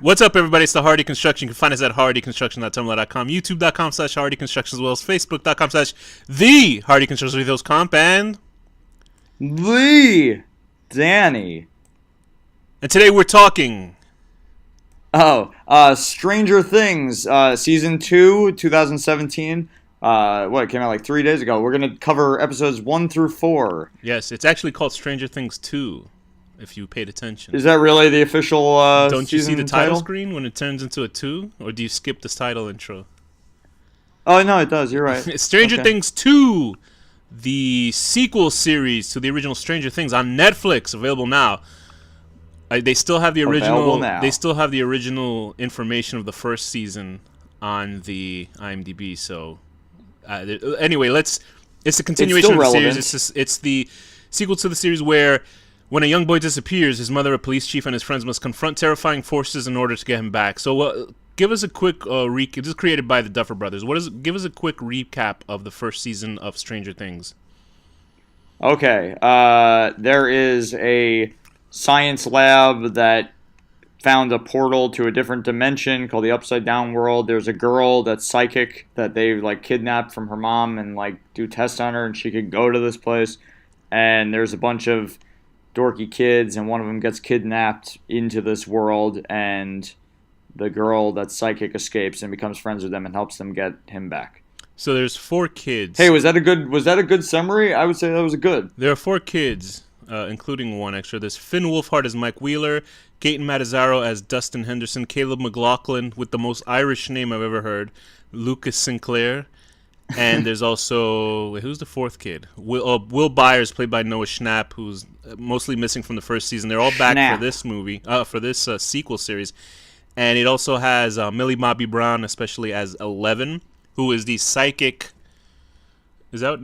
What's up, everybody? It's the Hardy Construction. You can find us at hardyconstruction.tumblr.com, youtube.com/hardyconstruction, as well as facebook.com/the Hardy Construction with those komp and Lee, Danny. And today we're talking. Stranger Things, season 2, 2017. It came out like 3 days ago. We're gonna cover episodes 1 through 4. Yes, it's actually called Stranger Things 2. If you paid attention. Is that really the official Don't you see the title title screen when it turns into a 2? Or do you skip this title intro? Oh, no, it does. You're right. Stranger Things 2, the sequel series to the original Stranger Things on Netflix, available now. They still have the original. They still have the original information of the first season on the IMDb. So, anyway, it's a continuation of the series. It's the sequel to the series where, when a young boy disappears, his mother, a police chief, and his friends must confront terrifying forces in order to get him back. So, give us a quick recap. This is created by the Duffer Brothers. Give us a quick recap of the first season of Stranger Things. Okay. There is a science lab that found a portal to a different dimension called the Upside Down World. There's a girl that's psychic that they kidnapped from her mom and do tests on her, and she could go to this place. And there's a bunch of dorky kids, and one of them gets kidnapped into this world, and the girl that's psychic escapes and becomes friends with them and helps them get him back. So there's 4 kids. Hey, was that a good summary? I would say that was good. There are 4 kids, including one extra. There's Finn Wolfhard as Mike Wheeler, Gaten Matazzaro as Dustin Henderson, Caleb McLaughlin with the most Irish name I've ever heard, Lucas Sinclair. And there's also, who's the 4th kid? Will Byers, played by Noah Schnapp, who's mostly missing from the first season. They're all back for this movie, for this sequel series. And it also has Millie Bobby Brown, especially as 11, who is the psychic. Is it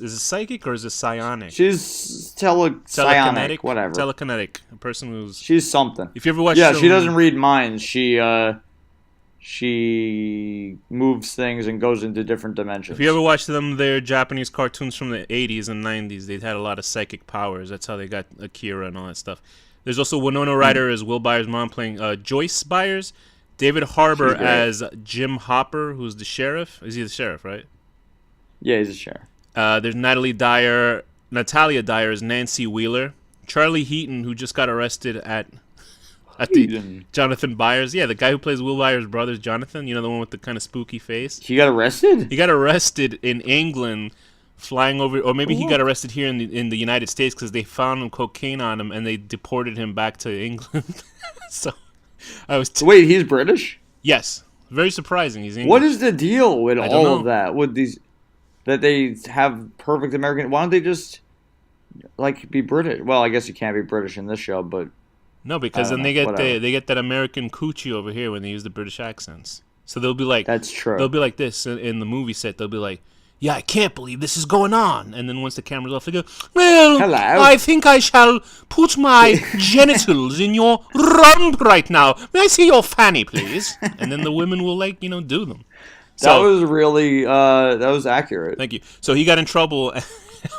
psychic or is it psionic? She's psionic, whatever. Telekinetic, a person who's. She's something. If you ever watch, she doesn't read minds. She moves things and goes into different dimensions. If you ever watched their Japanese cartoons from the 80s and 90s, they had a lot of psychic powers. That's how they got Akira and all that stuff. There's also Winona Ryder as Will Byers' mom, playing Joyce Byers. David Harbour as Jim Hopper, who's the sheriff. Is he the sheriff, right? Yeah, he's the sheriff. There's Natalia Dyer as Nancy Wheeler. Charlie Heaton, who just got arrested at the Jonathan Byers. Yeah, the guy who plays Will Byers' brother, Jonathan. You know, the one with the kind of spooky face. He got arrested? He got arrested in England, flying over, or maybe he got arrested here in the United States because they found cocaine on him and they deported him back to England. So I was. Wait, he's British? Yes, very surprising. He's English. What is the deal with all of that? With these, that they have perfect American? Why don't they just be British? Well, I guess you can't be British in this show, but. No, because then they get that American coochie over here when they use the British accents. So they'll be like, that's true. They'll be like this in the movie set. They'll be like, yeah, I can't believe this is going on. And then once the camera's off, they go, well, hello. I think I shall put my genitals in your rump right now. May I see your fanny, please? And then the women will do them. That was really that was accurate. Thank you. So he got in trouble.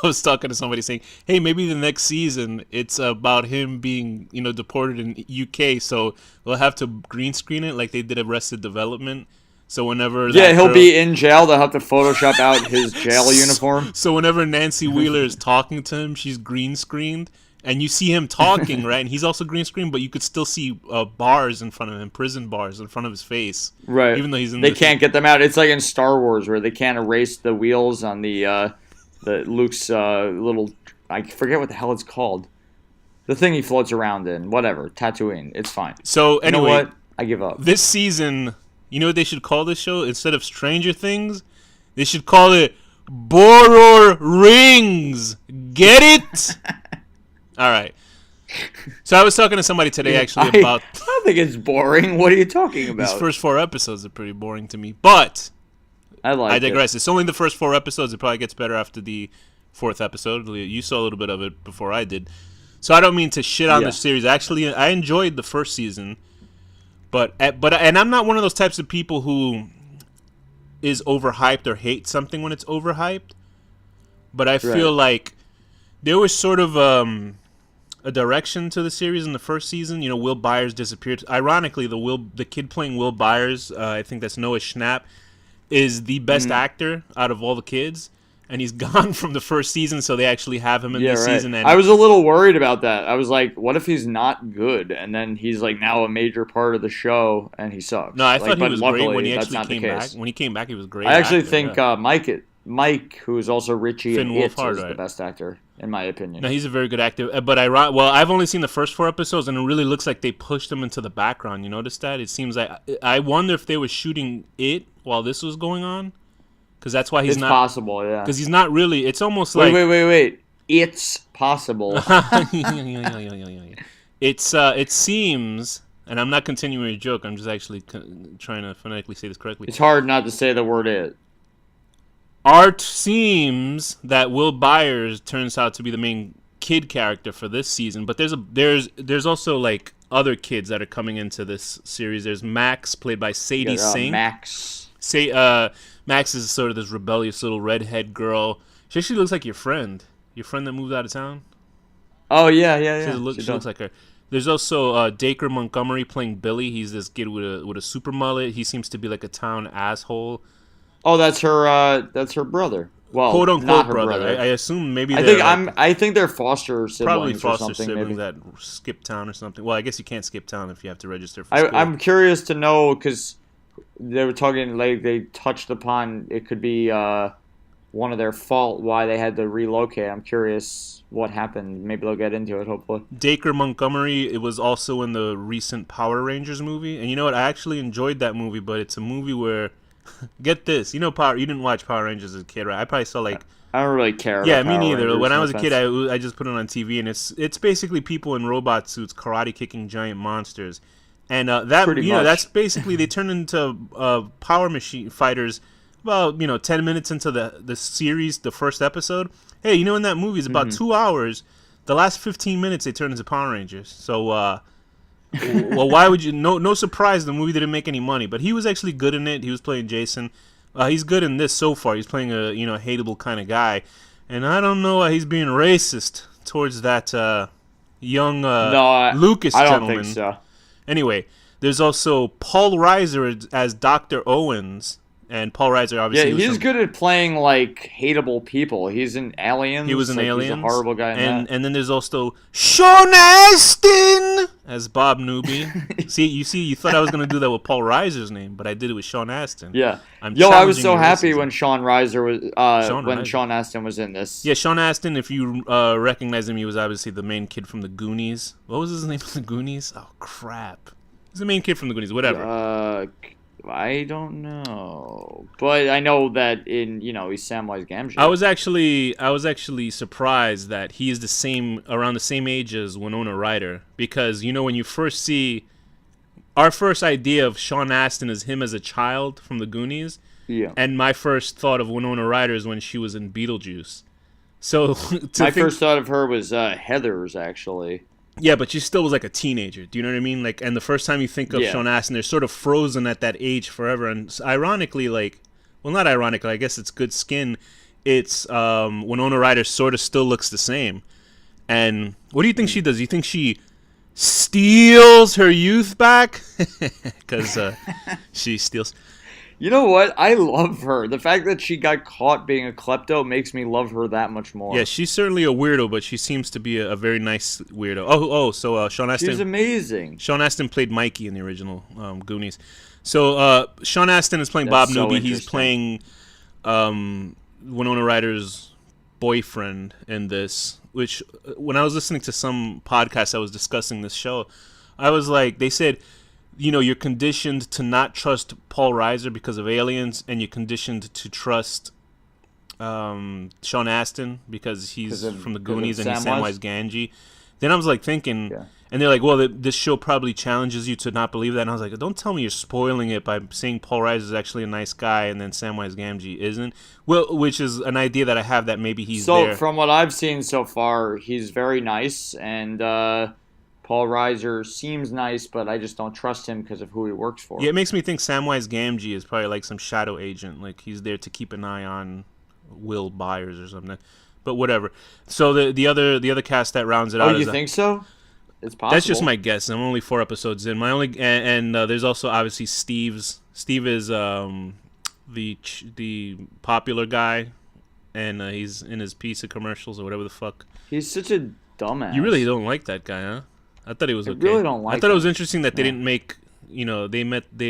I was talking to somebody saying, hey, maybe the next season it's about him being, deported in UK, so they'll have to green screen it like they did Arrested Development. So whenever he'll be in jail, they'll have to Photoshop out his jail uniform. So whenever Nancy Wheeler is talking to him, she's green screened, and you see him talking, right? And he's also green screened, but you could still see bars in front of him, prison bars in front of his face, right? Even though he's in. They can't get them out. It's like in Star Wars where they can't erase the wheels on the Luke's little, I forget what the hell it's called. The thing he floats around in, whatever, Tatooine. It's fine. So anyway, you know what? I give up. This season, you know what they should call this show? Instead of Stranger Things, they should call it Boror Rings. Get it? All right. So I was talking to somebody today actually about. I don't think it's boring. What are you talking about? These first 4 episodes are pretty boring to me, but. I digress. It's only the first 4 episodes. It probably gets better after the 4th episode. You saw a little bit of it before I did. So I don't mean to shit on the series. Actually, I enjoyed the first season. But I'm not one of those types of people who is overhyped or hates something when it's overhyped. But I feel like there was sort of a direction to the series in the first season. You know, Will Byers disappeared. Ironically, the kid playing Will Byers, I think that's Noah Schnapp, is the best actor out of all the kids, and he's gone from the first season, so they actually have him in this season. And I was a little worried about that. I was like, what if he's not good, and then he's like now a major part of the show, and he sucks? No, I thought he was great when he actually came back. When he came back, he was great. I actually think Mike, who is also Richie Finn and It, Wolfhard, is the best actor, in my opinion. No, he's a very good actor. But I've only seen the first 4 episodes, and it really looks like they pushed him into the background. You notice that? It seems like I wonder if they were shooting it while this was going on, because that's why he's not. It's possible, yeah. Because he's not really. It's almost like wait. It's possible. It seems, and I'm not continuing a joke. I'm just actually trying to phonetically say this correctly. It's hard not to say the word "it." Art seems that Will Byers turns out to be the main kid character for this season, but there's also like other kids that are coming into this series. There's Max, played by Sadie Sink. Max is sort of this rebellious little redhead girl. She actually looks like your friend that moved out of town. Oh yeah. She looks like her. There's also Dacre Montgomery playing Billy. He's this kid with a super mullet. He seems to be like a town asshole. Oh, that's her brother. Well, quote unquote not her brother. I assume maybe I think they're foster siblings. Probably foster or something, siblings maybe. that skip town or something. Well, I guess you can't skip town if you have to register for school. I'm curious to know, because they were talking, like, they touched upon it could be one of their fault why they had to relocate. I'm curious what happened. Maybe they'll get into it, hopefully. Dacre Montgomery, it was also in the recent Power Rangers movie. And you know what? I actually enjoyed that movie, but it's a movie where... Get this, you didn't watch Power Rangers as a kid, right? I probably saw like... I don't really care. Yeah, about me Power neither. Rangers, When I was no a kid, I just put it on TV, and it's basically people in robot suits karate kicking giant monsters, and that's basically they turn into power machine fighters. About 10 minutes into the series, the first episode. Hey, in that movie is about 2 hours. The last 15 minutes they turn into Power Rangers. So. Well, why would you? No surprise, the movie didn't make any money, but he was actually good in it. He was playing Jason. He's good in this so far. He's playing a hateable kind of guy, and I don't know why he's being racist towards that young Lucas I don't gentleman. think so. Anyway, there's also Paul Reiser as Dr. Owens. And Paul Reiser obviously. Yeah, he's good at playing like hateable people. He's in Aliens. He was in Aliens. He's a horrible guy in that. And then there's also Sean Astin as Bob Newby. You thought I was gonna do that with Paul Reiser's name, but I did it with Sean Astin. Yeah. I was so happy when Sean Astin was in this. Yeah, Sean Astin. If you recognize him, he was obviously the main kid from the Goonies. What was his name from the Goonies? Oh crap! He's the main kid from the Goonies. Whatever. I don't know, but I know that he's Samwise Gamgee. I was actually surprised that he is around the same age as Winona Ryder, because when you first see our first idea of Sean Astin is him as a child from the Goonies, yeah, and my first thought of Winona Ryder is when she was in Beetlejuice. So first thought of her was Heathers, actually. Yeah, but she still was like a teenager. Do you know what I mean? Like, and the first time you think of Sean Astin, they're sort of frozen at that age forever. And ironically, not ironically, I guess it's good skin. It's Winona Ryder sort of still looks the same. And what do you think she does? You think she steals her youth back? Because she steals. You know what? I love her. The fact that she got caught being a klepto makes me love her that much more. Yeah, she's certainly a weirdo, but she seems to be a very nice weirdo. So Sean Astin... She's amazing. Sean Astin played Mikey in the original Goonies. So Sean Astin is playing Bob Newby. He's playing Winona Ryder's boyfriend in this, which when I was listening to some podcast I was discussing this show, I was like, they said... you're conditioned to not trust Paul Reiser because of Aliens, and you're conditioned to trust Sean Astin because he's from the Goonies and he's Samwise Gamgee. Then I was like thinking, and they're like, well, this show probably challenges you to not believe that. And I was like, don't tell me you're spoiling it by saying Paul Reiser is actually a nice guy and then Samwise Gamgee isn't. Well, which is an idea that I have that maybe he's there. So from what I've seen so far, he's very nice, and Paul Reiser seems nice, but I just don't trust him because of who he works for. Yeah, it makes me think Samwise Gamgee is probably like some shadow agent. Like he's there to keep an eye on Will Byers or something. but whatever. So the other cast that rounds it out. Oh, you think so? It's possible. That's just my guess. I'm only 4 episodes in. And there's also obviously Steve's. Steve is the popular guy, and he's in his pizza commercials or whatever the fuck. He's such a dumbass. You really don't like that guy, huh? I thought he was okay. I really don't like I thought him. it was interesting that they didn't make, they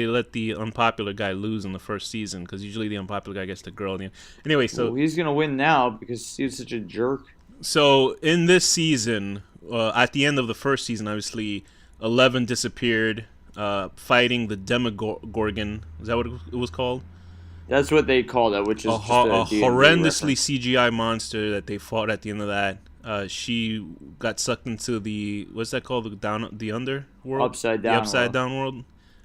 let the unpopular guy lose in the first season, because usually the unpopular guy gets the girl. Anyway, so well, he's gonna win now because he's such a jerk. So in this season, at the end of the first season, obviously 11 disappeared, fighting the Demogorgon. Is that what it was called? That's what they called it, which is a horrendously CGI monster that they fought at the end of that. She got sucked into the, what's that called? The underworld? Upside down. The upside down world.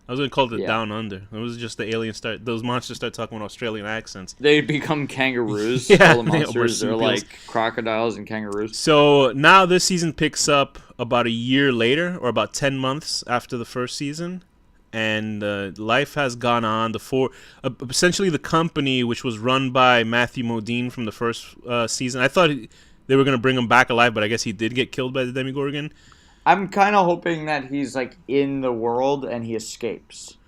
I was gonna call it the down under. It was just the aliens those monsters start talking with Australian accents. They become kangaroos. Yeah, all the monsters are like crocodiles and kangaroos. So now this season picks up about a year later, or about 10 months after the first season. And life has gone on. Essentially the company, which was run by Matthew Modine from the first season. I thought they were going to bring him back alive, but I guess he did get killed by the Demogorgon. I'm kind of hoping that he's like in the world and he escapes.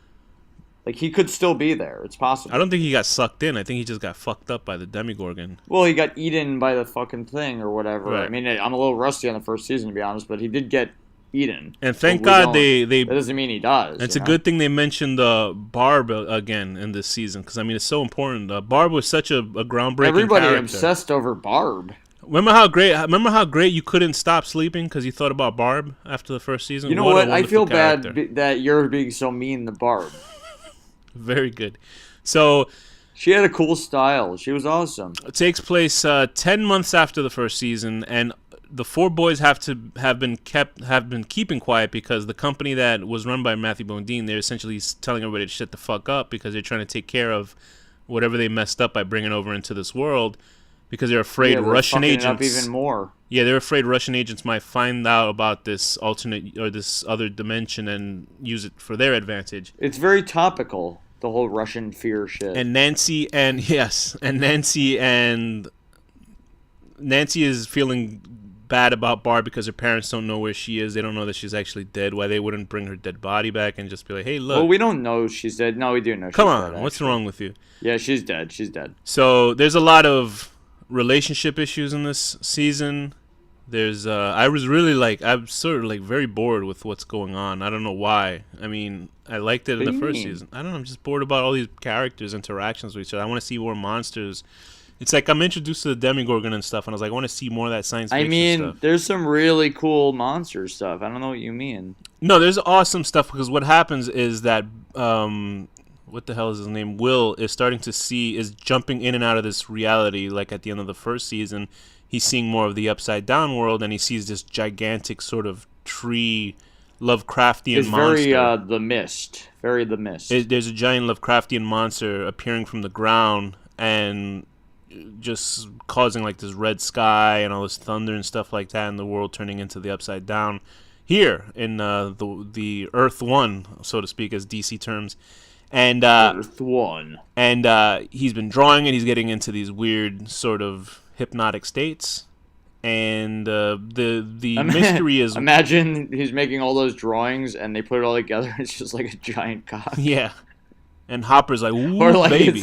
Like he could still be there. It's possible. I don't think he got sucked in. I think he just got fucked up by the Demogorgon. Well, he got eaten by the fucking thing or whatever. Right. I mean, I'm a little rusty on the first season to be honest, but he did get eaten. And thank God they that doesn't mean he does. It's a good thing they mentioned Barb again in this season, because I mean it's so important. Barb was such a groundbreaking Everybody character. obsessed over Barb. Remember how great you couldn't stop sleeping because you thought about Barb after the first season? You know what? I feel bad that you're being so mean to Barb. Very good. So she had a cool style. She was awesome. It takes place 10 months after the first season, and the 4 boys have been keeping quiet because the company that was run by Matthew Modine, they're essentially telling everybody to shut the fuck up because they're trying to take care of whatever they messed up by bringing over into this world, because they're afraid Russian agents. Up even more. Yeah, they're afraid Russian agents might find out about this alternate or this other dimension and use it for their advantage. It's very topical, the whole Russian fear shit. And Nancy is feeling bad about Barb because her parents don't know where she is. They don't know that she's actually dead. Why they wouldn't bring her dead body back and just be like, hey, look. Well, we don't know she's dead. No, we do know she's dead. Come on, what's wrong with you? Yeah, she's dead. She's dead. So there's a lot of relationship issues in this season. There's I'm sort of very bored with what's going on. I don't know why. I mean, I liked it in the first season. I don't know, I'm just bored about all these characters' interactions with each other. I want to see more monsters. It's like I'm introduced to the Demogorgon and stuff, and I was like, I want to see more of that science fiction stuff. There's some really cool monster stuff. I don't know what you mean. No, there's awesome stuff, because what happens is that what the hell is his name? Will is jumping in and out of this reality. Like at the end of the first season, he's seeing more of the upside down world, and he sees this gigantic sort of tree Lovecraftian monster. It's very The Mist. Very The Mist. There's a giant Lovecraftian monster appearing from the ground and just causing like this red sky and all this thunder and stuff like that, and the world turning into the upside down here in the Earth One, so to speak, as DC terms. And Earth One. And he's been drawing it. He's getting into these weird sort of hypnotic states. And the mystery is, imagine he's making all those drawings and they put it all together. It's just like a giant cock. Yeah. And Hopper's like, ooh, or like baby.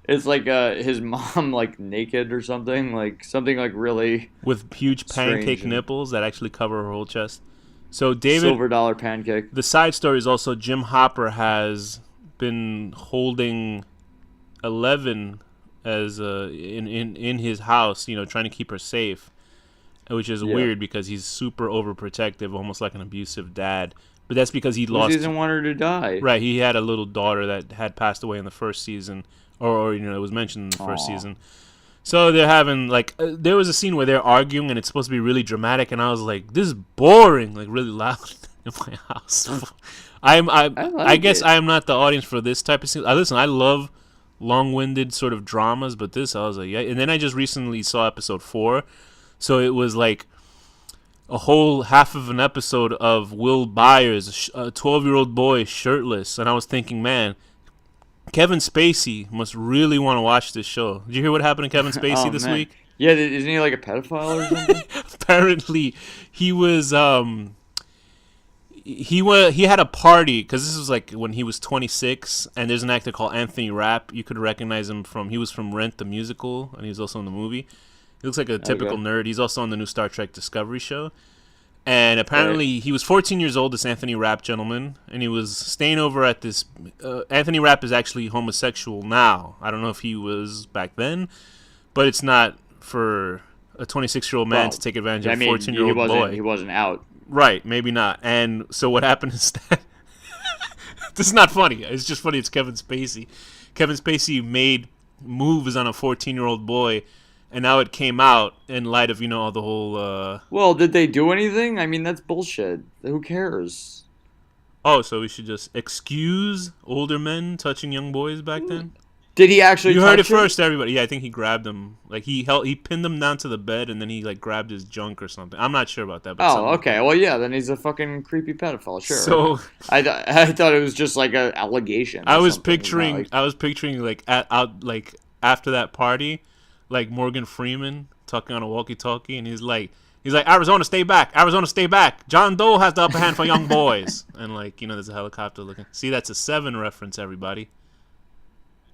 It's like his mom like naked or something like really with huge pancake nipples that actually cover her whole chest. So David, silver dollar pancake. The side story is also Jim Hopper has been holding 11 as in his house, trying to keep her safe, which is weird because he's super overprotective, almost like an abusive dad. But that's because he lost. He doesn't want her to die. Right, he had a little daughter that had passed away in the first season, or it was mentioned in the first season. So they're having there was a scene where they're arguing and it's supposed to be really dramatic, and I was like, this is boring, like really loud in my house. I guess I am not the audience for this type of scene. Listen, I love long-winded sort of dramas, but this, I was like, yeah. And then I just recently saw episode 4, so it was like a whole half of an episode of Will Byers, a 12-year-old boy, shirtless, and I was thinking, man, Kevin Spacey must really want to watch this show. Did you hear what happened to Kevin Spacey this week? Yeah, isn't he like a pedophile or something? Apparently, he was he had a party because this was like when he was 26, and there's an actor called Anthony Rapp. You could recognize him he was from Rent the musical, and he was also in the movie. He looks like a typical nerd. He's also on the new Star Trek Discovery show. And apparently he was 14 years old, this Anthony Rapp gentleman, and he was staying over at this... Anthony Rapp is actually homosexual now. I don't know if he was back then, but it's not for a 26-year-old man to take advantage of a 14-year-old boy. He wasn't out. Right, maybe not. And so what happened is that... This is not funny. It's just funny. It's Kevin Spacey. Kevin Spacey made moves on a 14-year-old boy, and now it came out in light of, all the whole... Well, did they do anything? I mean, that's bullshit. Who cares? Oh, so we should just excuse older men touching young boys back then? Did he actually You heard it first, everybody. Yeah, I think he grabbed him. Like, he pinned him down to the bed, and then he, grabbed his junk or something. I'm not sure about that. But okay. Well, yeah, then he's a fucking creepy pedophile, sure. So... I thought it was just, like, an allegation. I was picturing, after that party... like Morgan Freeman talking on a walkie-talkie, and he's like, Arizona, stay back. Arizona, stay back. John Doe has the upper hand for young boys. And there's a helicopter looking. See, that's a Seven reference, everybody.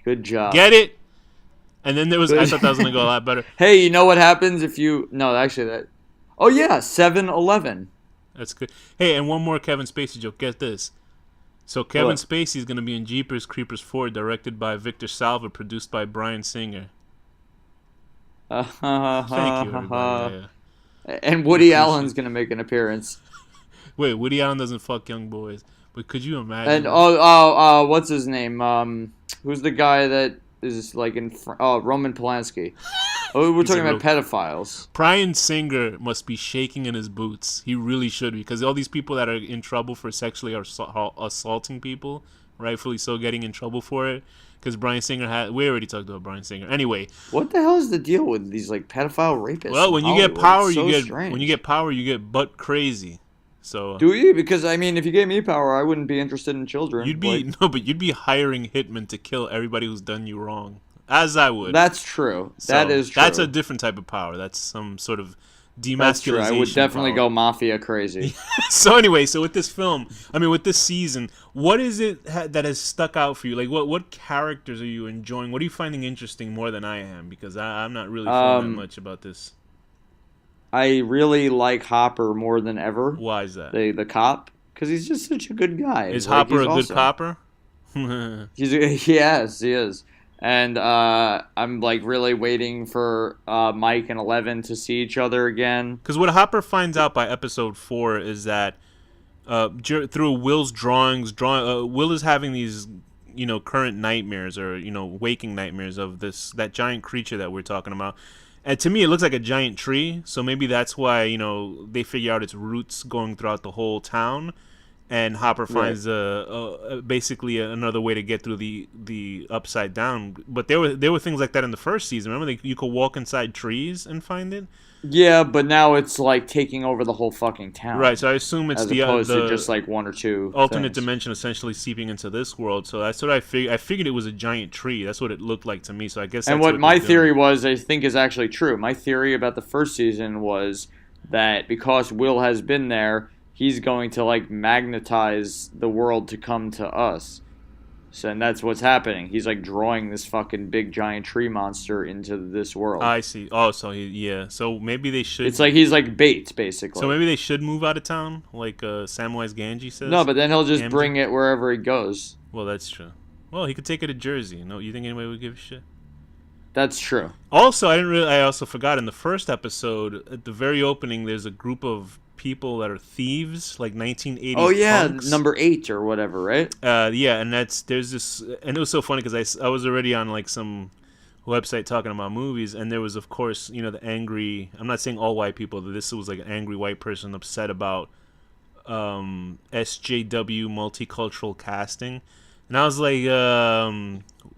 Good job. Get it? And then I thought that was gonna go a lot better. Hey, you know what happens if you? No, actually, that. Oh yeah, 7-Eleven. That's good. Hey, and one more Kevin Spacey joke. Get this. So Kevin Spacey is gonna be in Jeepers Creepers 4, directed by Victor Salva, produced by Bryan Singer. Thank you, everybody. Yeah. And Woody Allen's gonna make an appearance. Wait, Woody Allen doesn't fuck young boys, but could you imagine? And what's his name? Who's the guy that is like in? Roman Polanski. Oh, we're talking about pedophiles. Bryan Singer must be shaking in his boots. He really should be, because all these people that are in trouble for sexually assaulting people, rightfully so, getting in trouble for it. Because Bryan Singer we already talked about Bryan Singer. Anyway, what the hell is the deal with these pedophile rapists? Well, when you get power, when you get power, you get butt crazy. So do you? Because if you gave me power, I wouldn't be interested in children. You'd be hiring hitmen to kill everybody who's done you wrong, as I would. That's true. That is true. That's a different type of power. That's some sort of demasculization. That's true. I would definitely go mafia crazy. So anyway, with this film, with this season, what is it that has stuck out for you? Like, what characters are you enjoying? What are you finding interesting more than I am? Because I'm not really feeling that much about this. I really like Hopper more than ever. Why is that? The cop, because he's just such a good guy. Is Hopper a good copper? Yes, he is. And I'm really waiting for Mike and Eleven to see each other again. Because what Hopper finds out by episode 4 is that through Will's drawings, Will is having these current nightmares or waking nightmares of that giant creature that we're talking about. And to me, it looks like a giant tree. So maybe that's why they figure out its roots going throughout the whole town. And Hopper finds basically another way to get through the upside down. But there were things like that in the first season. Remember, you could walk inside trees and find it. Yeah, but now it's taking over the whole fucking town. Right. So I assume it's as opposed to just one or two alternate things. Dimension essentially seeping into this world. So that's what I figured. I figured it was a giant tree. That's what it looked like to me. So I guess. And what my theory was, I think, is actually true. My theory about the first season was that because Will has been there, he's going to magnetize the world to come to us. So, and that's what's happening. He's drawing this fucking big giant tree monster into this world. I see. Oh, so So maybe they should. It's he's bait, basically. So maybe they should move out of town, like Samwise Gamgee says. No, but then he'll just bring it wherever he goes. Well, that's true. Well, he could take it to Jersey. No, you think anybody would give a shit? That's true. Also, I also forgot in the first episode, at the very opening, there's a group of people that are thieves, 1980s. Oh yeah, punks. number 8 or whatever, right? Yeah, and there's this, and it was so funny because I was already on some website talking about movies, and there was, of course, the angry. I'm not saying all white people, but this was an angry white person upset about SJW multicultural casting, and I was like,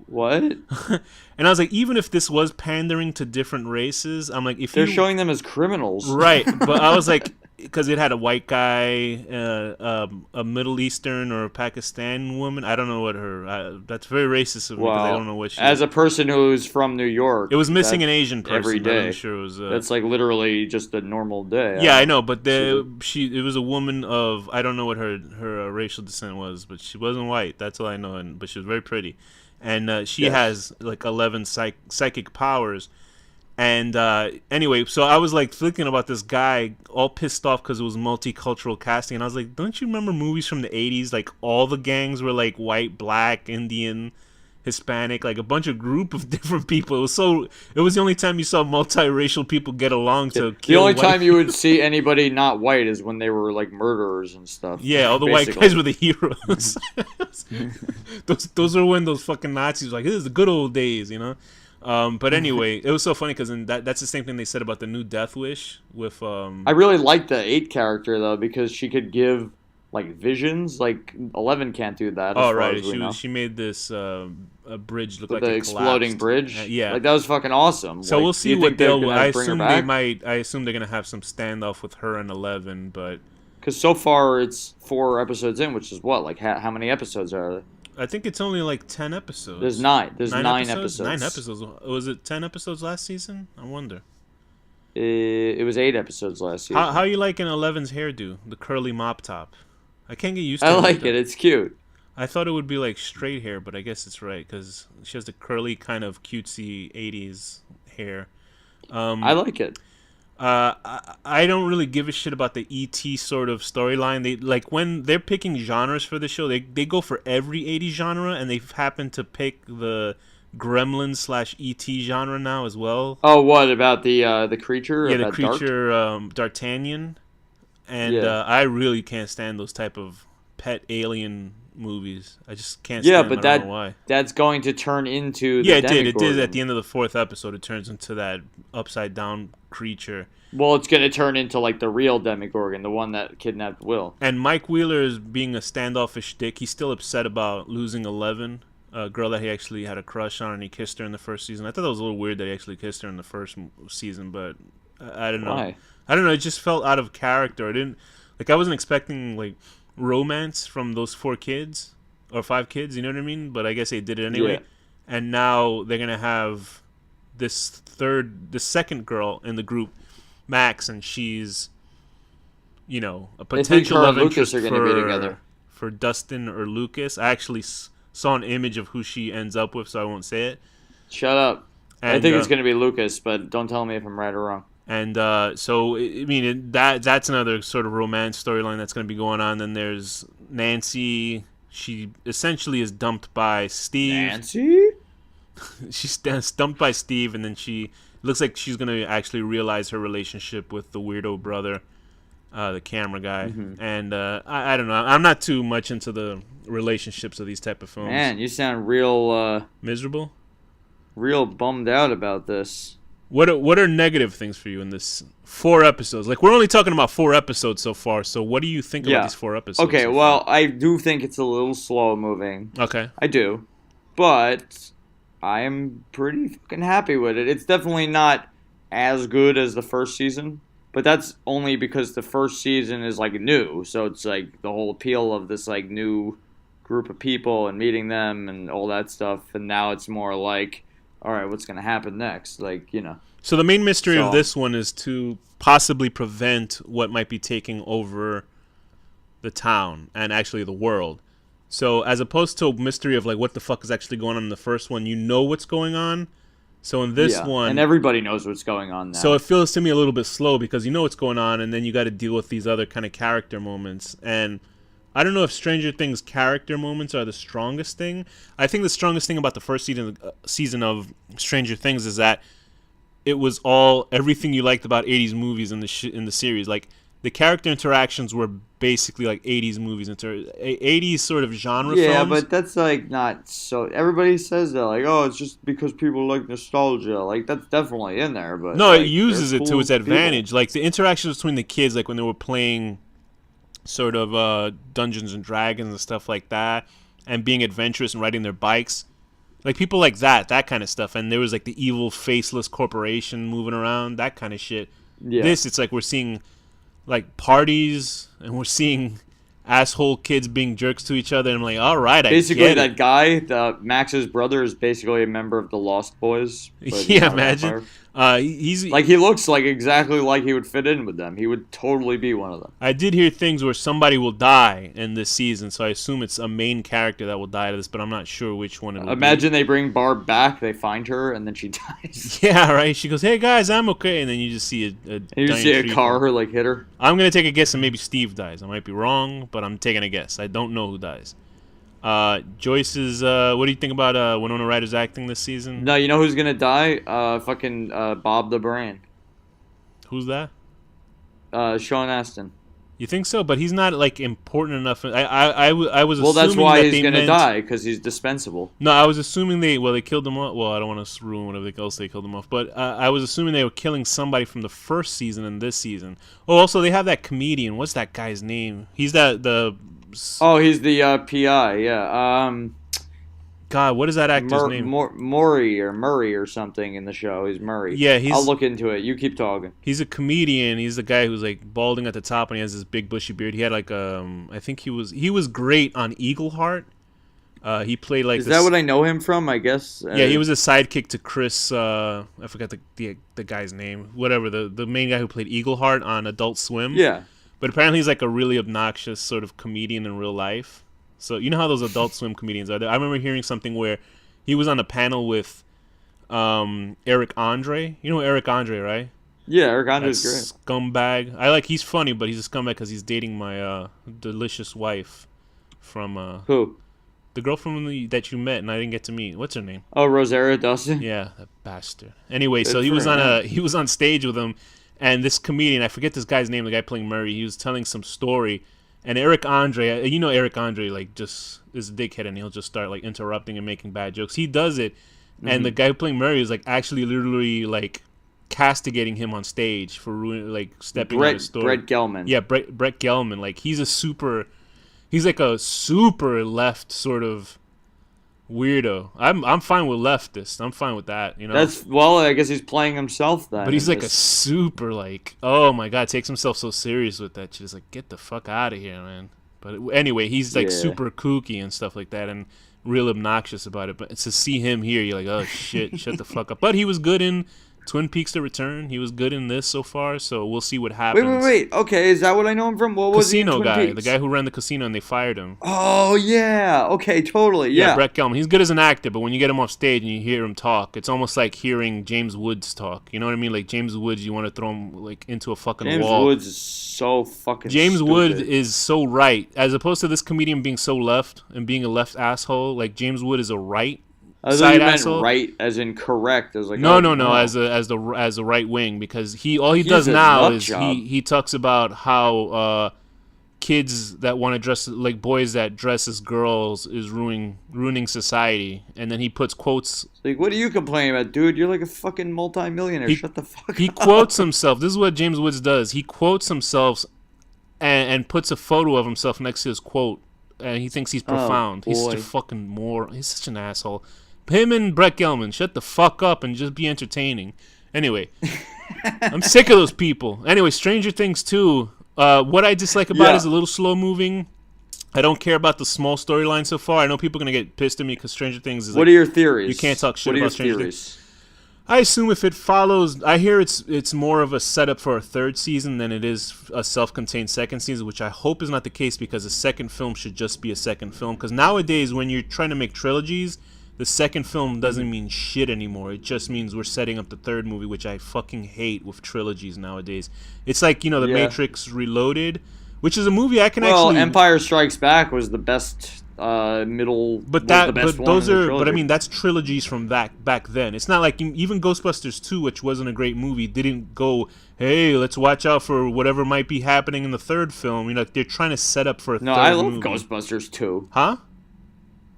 what? And I was like, even if this was pandering to different races, I'm like, if they're showing them as criminals, right? But I was like, because it had a white guy, a Middle Eastern or a Pakistani woman. I don't know what her. That's very racist of me because I don't know what she. As a person who's from New York, it was missing an Asian person every day. I'm sure it was. That's like literally just a normal day. Yeah, I know, but it was a woman of, I don't know what her racial descent was, but she wasn't white. That's all I know, but she was very pretty, and she has like 11 psychic powers. And anyway, so I was like thinking about this guy all pissed off because it was multicultural casting. And I was like, don't you remember movies from the 80s? Like all the gangs were like white, black, Indian, Hispanic, like a bunch of group of different people. It was the only time you saw multiracial people get along to kill. The only time you would see anybody not white is when they were like murderers and stuff. Yeah, all the white guys were the heroes. those are when those fucking Nazis were like, this is the good old days, you know? But anyway, it was so funny because that's the same thing they said about the new Death Wish with. I really liked the 8 character though because she could give like visions. Like 11 can't do that. Oh right, she made this a bridge look like the exploding bridge. Yeah, like that was fucking awesome. So like, we'll see what they'll. I assume they're gonna have some standoff with her and 11, but because so far it's 4 episodes in, which is what like how many episodes are there? I think it's only like 10 episodes. There's 9. There's 9 episodes. 9 episodes. Was it 10 episodes last season? I wonder. It was 8 episodes last season. How you liking 11's hairdo? The curly mop top. I can't get used to it. I like it. It's cute. I thought it would be like straight hair, but I guess it's right because she has the curly kind of cutesy 80s hair. I like it. I don't really give a shit about the ET sort of storyline. They like when they're picking genres for the show, they go for every 80s genre, and they've happened to pick the Gremlins/ET genre now as well. Oh, what about the creature? Yeah, the creature, D'Artagnan, and I really can't stand those type of pet alien movies. I just can't stand them. I don't know why. That's going to turn into the it did. It did at the end of the 4th episode. It turns into that upside down creature. Well, it's going to turn into like the real Demogorgon, the one that kidnapped Will. And Mike Wheeler is being a standoffish dick. He's still upset about losing 11, a girl that he actually had a crush on, and he kissed her in the first season. I thought that was a little weird that he actually kissed her in the first season, but I don't know. Why? I don't know. It just felt out of character. I wasn't expecting like romance from those 4 kids or 5 kids. You know what I mean? But I guess they did it anyway. Yeah. And now they're gonna have the second girl in the group, Max, and she's, a potential love interest for Dustin or Lucas. I actually saw an image of who she ends up with, so I won't say it. Shut up. And, I think it's going to be Lucas, but don't tell me if I'm right or wrong. And so, I mean, that's another sort of romance storyline that's going to be going on. Then there's Nancy. She essentially is dumped by Steve. Nancy? She's dumped by Steve, and then she looks like she's going to actually realize her relationship with the weirdo brother, the camera guy. Mm-hmm. And I don't know. I'm not too much into the relationships of these type of films. Man, you sound real... miserable? Real bummed out about this. What are negative things for you in this 4 episodes? Like, we're only talking about 4 episodes so far, so what do you think about these 4 episodes? Okay, well, I do think it's a little slow moving. Okay. I do. But I am pretty fucking happy with it. It's definitely not as good as the first season, but that's only because the first season is, like, new. So it's, like, the whole appeal of this, like, new group of people and meeting them and all that stuff. And now it's more like, all right, what's going to happen next? Like, So the main mystery of this one is to possibly prevent what might be taking over the town and actually the world. So as opposed to a mystery of like what the fuck is actually going on in the first one, you know what's going on. So in this one, and everybody knows what's going on now. So it feels to me a little bit slow because you know what's going on, and then you got to deal with these other kind of character moments. And I don't know if Stranger Things character moments are the strongest thing. I think the strongest thing about the first season of Stranger Things is that it was everything you liked about 80s movies in the series. Like, the character interactions were basically like 80s movies, 80s sort of genre films. Yeah, but that's like not so... Everybody says that, like, oh, it's just because people like nostalgia. Like, that's definitely in there, but... No, it uses it to its advantage. Like, the interactions between the kids, like when they were playing sort of Dungeons and Dragons and stuff like that, and being adventurous and riding their bikes. Like, people like that kind of stuff. And there was like the evil faceless corporation moving around, that kind of shit. Yeah. This, it's like we're seeing like parties, and we're seeing asshole kids being jerks to each other. And I'm like, all right, basically, that guy, Max's brother, is basically a member of the Lost Boys. Yeah, imagine. He's like, he looks like exactly like he would fit in with them. He would totally be one of them. I did hear things where somebody will die in this season, so I assume it's a main character that will die to this, but I'm not sure which one it will Imagine be. They bring Barb back, they find her, and then she dies. Yeah, right. She goes, "Hey guys, I'm okay," and then you just see a car like hit her. I'm gonna take a guess, and maybe Steve dies. I might be wrong, but I'm taking a guess. I don't know who dies. Joyce's. What do you think about Winona Ryder's acting this season? No, you know who's gonna die? Fucking Bob the Brain. Who's that? Sean Astin. You think so? But he's not like important enough. I was. Well, assuming that's why that he's gonna die, because he's dispensable. No, I was assuming they killed him off. Well, I don't want to ruin whatever else they killed him off, but I was assuming they were killing somebody from the first season and this season. Oh, also they have that comedian. What's that guy's name? He's the. Oh, he's the PI. Yeah. God, what is that actor's name? Murray or something in the show. He's Murray. Yeah, I'll look into it. You keep talking. He's a comedian. He's the guy who's like balding at the top and he has this big bushy beard. He had like I think he was great on Eagleheart. He played like. Is that what I know him from? I guess. Yeah, he was a sidekick to Chris. I forgot the guy's name. Whatever, the main guy who played Eagleheart on Adult Swim. Yeah. But apparently he's like a really obnoxious sort of comedian in real life. So you know how those Adult Swim comedians are. I remember hearing something where he was on a panel with Eric Andre. You know Eric Andre, right? Yeah, Eric Andre's great. Scumbag. He's funny, but he's a scumbag because he's dating my delicious wife from who? The girl that you met and I didn't get to meet. What's her name? Oh, Rosario Dawson. Yeah, that bastard. Anyway, so he was on stage with him, and this comedian, I forget this guy's name, the guy playing Murray. He was telling some story. And Eric Andre, you know Eric Andre, like, just is a dickhead, and he'll just start, like, interrupting and making bad jokes. He does it, and the guy playing Murray is, like, actually literally, like, castigating him on stage for, stepping on his story. Brett Gelman. Yeah, Brett Gelman. Like, he's like a super left sort of weirdo. I'm fine with leftists. I'm fine with that, you know. I guess he's playing himself then. But he's like a super oh my god, takes himself so serious with that shit. It's like, get the fuck out of here, man. But anyway, he's like super kooky and stuff like that and real obnoxious about it. But to see him here, you're like, oh shit, shut the fuck up. But he was good in Twin Peaks: The Return. He was good in this so far, so we'll see what happens. Wait. Okay, is that what I know him from? What was he in Twin guy, Peaks? the guy who ran the casino and they fired him. Oh yeah. Okay, totally. Yeah. Brett Gelman. He's good as an actor, but when you get him off stage and you hear him talk, it's almost like hearing James Woods talk. You know what I mean? Like James Woods, you want to throw him like into a fucking wall. James Woods is so fucking. James Woods is so right, as opposed to this comedian being so left and being a left asshole. Like James Wood is a right. I thought you meant right, as in correct. As like no, as the right wing, because all he does now is he talks about how kids that want to dress like boys that dress as girls is ruining society, and then he puts quotes. Like, what are you complaining about, dude? You're like a fucking multi-millionaire. Shut the fuck up. He quotes himself. This is what James Woods does. He quotes himself and puts a photo of himself next to his quote, and he thinks he's profound. He's such a fucking moron. He's such an asshole. Him and Brett Gelman, shut the fuck up and just be entertaining. Anyway, I'm sick of those people. Anyway, Stranger Things 2. What I dislike about it is a little slow moving. I don't care about the small storyline so far. I know people are going to get pissed at me because Stranger Things is What are your theories? You can't talk shit about Stranger Things. I assume if it follows, I hear it's more of a setup for a third season than it is a self-contained second season, which I hope is not the case because a second film should just be a second film. Because nowadays, when you're trying to make trilogies, the second film doesn't mean shit anymore. It just means we're setting up the third movie, which I fucking hate with trilogies nowadays. It's like, The Matrix Reloaded, which is a movie I can actually... Well, Empire Strikes Back was the best middle... But I mean, that's trilogies from back then. It's not like even Ghostbusters 2, which wasn't a great movie, didn't go, hey, let's watch out for whatever might be happening in the third film. They're trying to set up for a third movie. No, I love Ghostbusters 2. Huh?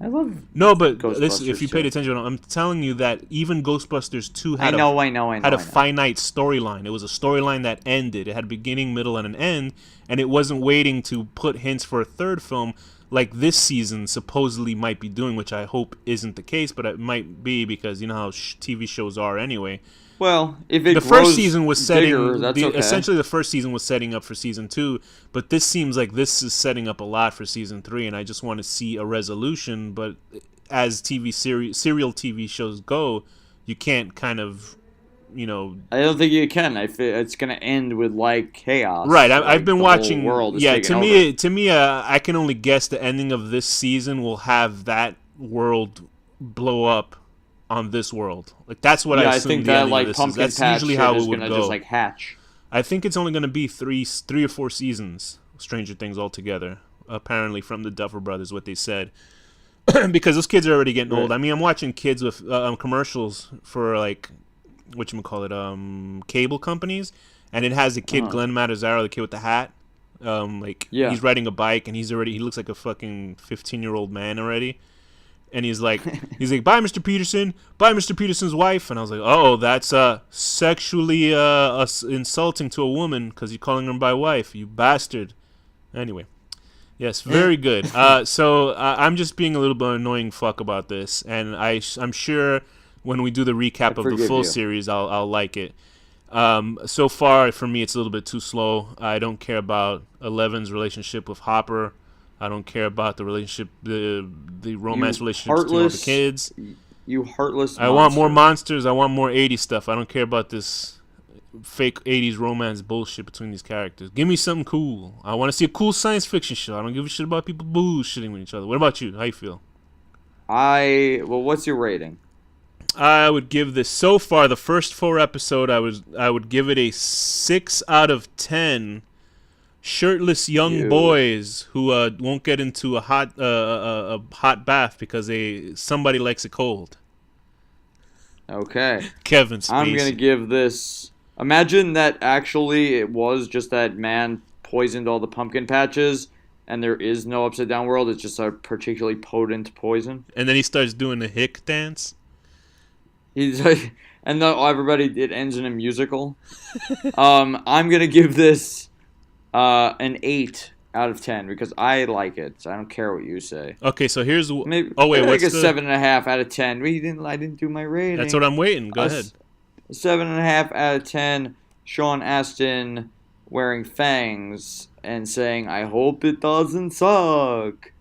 I love if you paid attention, I'm telling you that even Ghostbusters 2 had a finite storyline. It was a storyline that ended. It had a beginning, middle, and an end, and it wasn't waiting to put hints for a third film like this season supposedly might be doing, which I hope isn't the case, but it might be because you know how TV shows are anyway. Well, if it the first season was setting bigger, that's okay. Essentially the first season was setting up for season 2, but this seems like this is setting up a lot for season 3, and I just want to see a resolution. But as serial TV shows go, you can't kind of, you know. I don't think you can. It's going to end with like chaos. Right. Like, I've been watching. Yeah. To over. me, I can only guess the ending of this season will have that world blow up on this world. Like that's what I assume. think the that ending like of this pumpkin is. That's patch usually how it is would gonna go. just like hatch. I think it's only going to be three or 4 seasons. Stranger Things altogether. Apparently, from the Duffer Brothers, what they said. Because those kids are already getting old. I mean, I'm watching kids with commercials for like cable companies, and it has the kid Glenn Matazzaro, the kid with the hat. He's riding a bike, and he looks like a fucking 15-year-old man already. And he's like, bye, Mr. Peterson. Bye, Mr. Peterson's wife. And I was like, oh, that's sexually insulting to a woman because you're calling her by wife, you bastard. Anyway, yes, very good. So I'm just being a little bit annoying fuck about this, and I'm sure when we do the recap of the full series, I'll like it. So far, for me, it's a little bit too slow. I don't care about Eleven's relationship with Hopper. I don't care about the relationship, the romance relationship between all the kids. You heartless monster. I want more monsters. I want more 80s stuff. I don't care about this fake 80s romance bullshit between these characters. Give me something cool. I want to see a cool science fiction show. I don't give a shit about people bullshitting with each other. What about you? How you feel? What's your rating? I would give this, so far, the first 4 episodes, I would give it a 6 out of 10. Shirtless young boys who won't get into a hot bath because somebody likes it cold. Okay. Kevin Spacey. I'm gonna give this. Imagine that actually it was just that man poisoned all the pumpkin patches, and there is no upside down world. It's just a particularly potent poison. And then he starts doing the hick dance. It ends in a musical. I'm gonna give this. An 8 out of 10 because I like it. So I don't care what you say. Okay, so here's maybe. Oh wait, what's like a 7.5 out of 10. I didn't do my rating. That's what I'm waiting. Go ahead. 7.5 out of 10. Sean Astin wearing fangs and saying, "I hope it doesn't suck."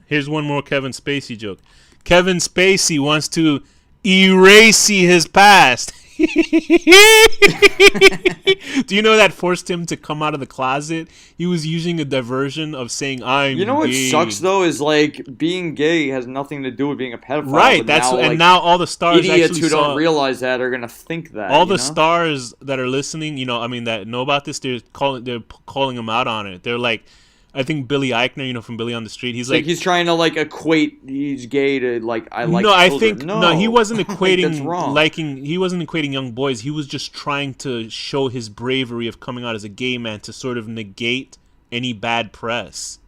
Here's one more Kevin Spacey joke. Kevin Spacey wants to erase his past. Do you know that forced him to come out of the closet? He was using a diversion of saying I'm You know what gay. sucks though is like being gay has nothing to do with being a pedophile. Right, now all the stars idiots who don't realize that are gonna think that. All the stars that are listening, that know about this, they're calling him out on it. They're like, I think Billy Eichner, from Billy on the Street, he's like he's trying to equate he's gay to I like. No, children. I think no, he wasn't equating that's wrong. he wasn't equating young boys. He was just trying to show his bravery of coming out as a gay man to sort of negate any bad press.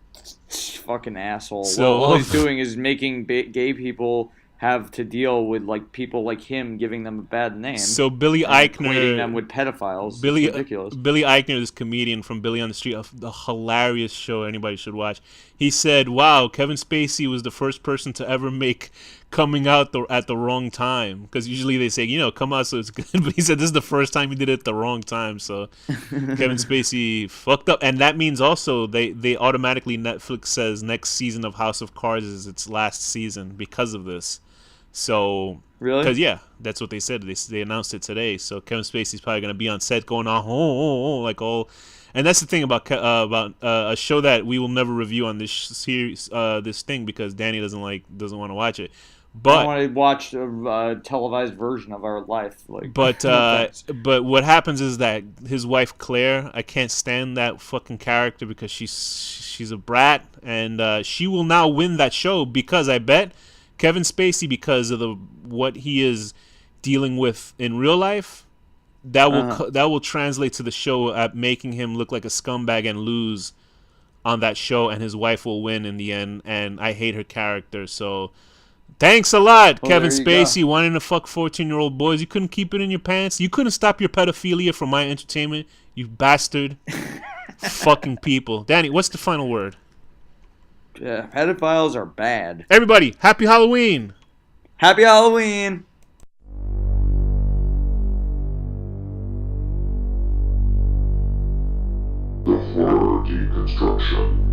Fucking asshole. So, all he's doing is making gay people have to deal with people like him giving them a bad name. So Billy Eichner equating them with pedophiles. It's ridiculous. Billy Eichner, this comedian from Billy on the Street, a hilarious show anybody should watch. He said, "Wow, Kevin Spacey was the first person to ever make coming out at the wrong time." Because usually they say, come out so it's good. But he said this is the first time he did it at the wrong time. So Kevin Spacey fucked up. And that means also they automatically, Netflix says next season of House of Cards is its last season because of this. So, really? Because that's what they said. They announced it today. So Kevin Spacey's probably gonna be on set going on like all, and that's the thing about a show that we will never review on this series, this thing, because Danny doesn't want to watch it. But I want to watch a televised version of our life. But what happens is that his wife Claire, I can't stand that fucking character because she's a brat, and she will now win that show because I bet Kevin Spacey, because of what he is dealing with in real life, that will translate to the show at making him look like a scumbag and lose on that show, and his wife will win in the end. And I hate her character, so thanks a lot, Kevin Spacey, wanting to fuck 14-year-old boys. You couldn't keep it in your pants. You couldn't stop your pedophilia for my entertainment, you bastard. Fucking people. Danny, what's the final word? pedophiles are bad. Everybody, happy Halloween! Happy Halloween! The horror deconstruction.